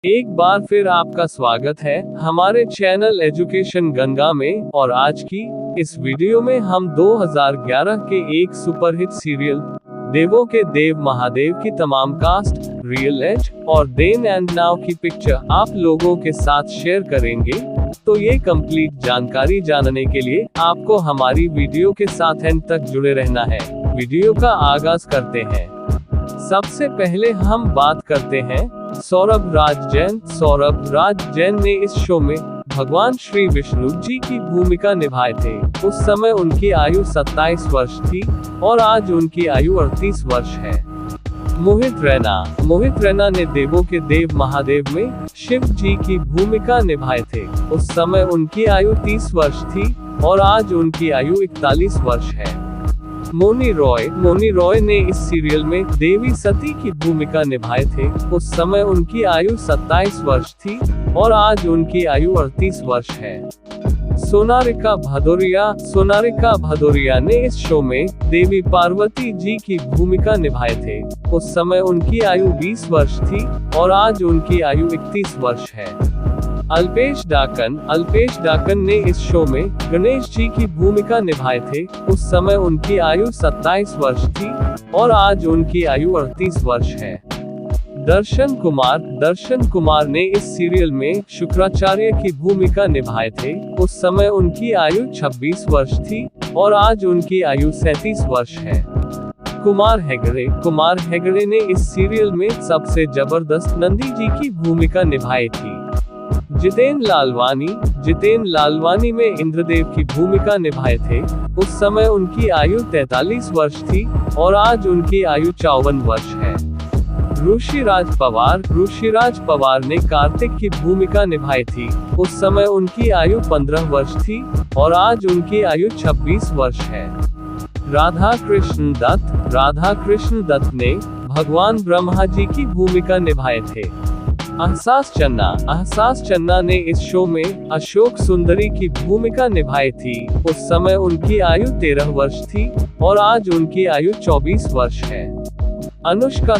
एक बार फिर आपका स्वागत है हमारे चैनल एजुकेशन गंगा में। और आज की इस वीडियो में हम 2011 के एक सुपरहिट सीरियल देवों के देव महादेव की तमाम कास्ट, रियल एज और देन एंड नाउ की पिक्चर आप लोगों के साथ शेयर करेंगे। तो ये कंप्लीट जानकारी जानने के लिए आपको हमारी वीडियो के साथ एंड तक जुड़े रहना है। वीडियो का आगाज करते हैं। सबसे पहले हम बात करते हैं सौरभ राज जैन। सौरभ राज जैन ने इस शो में भगवान श्री विष्णु जी की भूमिका निभाए थे। उस समय उनकी आयु 27 वर्ष थी और आज उनकी आयु 38 वर्ष है। मोहित रैना ने देवों के देव महादेव में शिव जी की भूमिका निभाए थे। उस समय उनकी आयु 30 वर्ष थी और आज उनकी आयु 41 वर्ष है। मोनी रॉय ने इस सीरियल में देवी सती की भूमिका निभाए थे। उस समय उनकी आयु 27 वर्ष थी और आज उनकी आयु 38 वर्ष है। सोनारिका भदौरिया ने इस शो में देवी पार्वती जी की भूमिका निभाए थे। उस समय उनकी आयु 20 वर्ष थी और आज उनकी आयु 31 वर्ष है। अल्पेश डाकन ने इस शो में गणेश जी की भूमिका निभाए थे। उस समय उनकी आयु 27 वर्ष थी और आज उनकी आयु 38 वर्ष है। दर्शन कुमार ने इस सीरियल में शुक्राचार्य की भूमिका निभाए थे। उस समय उनकी आयु 26 वर्ष थी और आज उनकी आयु 37 वर्ष है। कुमार हेगड़े ने इस सीरियल में सबसे जबरदस्त नंदी जी की भूमिका निभाई थी। जितेन लालवानी में इंद्रदेव की भूमिका निभाए थे। उस समय उनकी आयु 43 वर्ष थी और आज उनकी आयु 54 वर्ष है। ऋषिराज पवार ने कार्तिक की भूमिका निभाई थी। उस समय उनकी आयु 15 वर्ष थी और आज उनकी आयु 26 वर्ष है। राधा कृष्ण दत्त ने भगवान ब्रह्मा जी की भूमिका निभाए थे। अहसास चन्ना ने इस शो में अशोक सुंदरी की भूमिका निभाई थी। उस समय उनकी आयु 13 वर्ष थी और आज उनकी आयु 24 वर्ष है। अनुष्का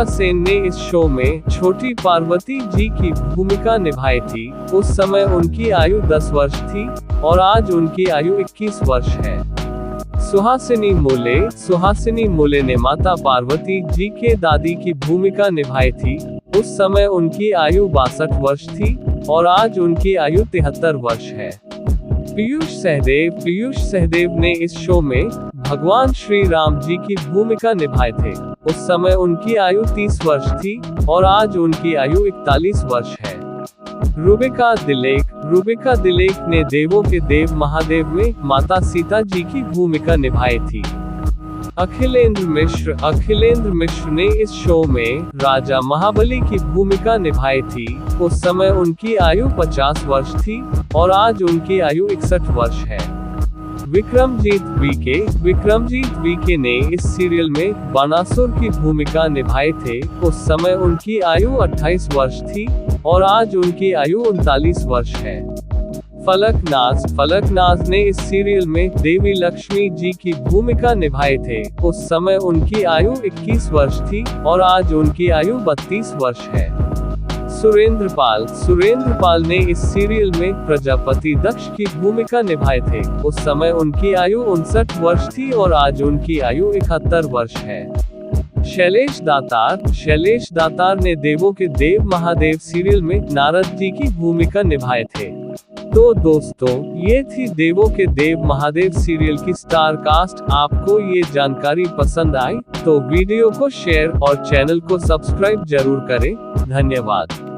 सेन ने इस शो में छोटी पार्वती जी की भूमिका निभाई थी। उस समय उनकी आयु 10 वर्ष थी और आज उनकी आयु 21 वर्ष है। सुहासिनी मोले ने माता पार्वती जी के दादी की भूमिका निभाई थी। उस समय उनकी आयु 62 वर्ष थी और आज उनकी आयु 73 वर्ष है। पीयूष सहदेव ने इस शो में भगवान श्री राम जी की भूमिका निभाए थे। उस समय उनकी आयु 30 वर्ष थी और आज उनकी आयु 41 वर्ष है। रूबिका दिलेक ने देवों के देव महादेव में माता सीता जी की भूमिका निभाई थी। अखिलेंद्र मिश्र ने इस शो में राजा महाबली की भूमिका निभाई थी। उस समय उनकी आयु 50 वर्ष थी और आज उनकी आयु 61 वर्ष है। विक्रमजीत वीके ने इस सीरियल में बानासुर की भूमिका निभाई थे। उस समय उनकी आयु 28 वर्ष थी और आज उनकी आयु 39 वर्ष है। फलक नाज ने इस सीरियल में देवी लक्ष्मी जी की भूमिका निभाए थे। उस समय उनकी आयु 21 वर्ष थी और आज उनकी आयु 32 वर्ष है। सुरेंद्र पाल ने इस सीरियल में प्रजापति दक्ष की भूमिका निभाए थे। उस समय उनकी आयु 59 वर्ष थी और आज उनकी आयु 71 वर्ष है। शैलेश दातार ने देवों के देव महादेव सीरियल में नारद जी की भूमिका निभाए थे। तो दोस्तों, ये थी देवों के देव महादेव सीरियल की स्टार कास्ट। आपको ये जानकारी पसंद आई तो वीडियो को शेयर और चैनल को सब्सक्राइब जरूर करें। धन्यवाद।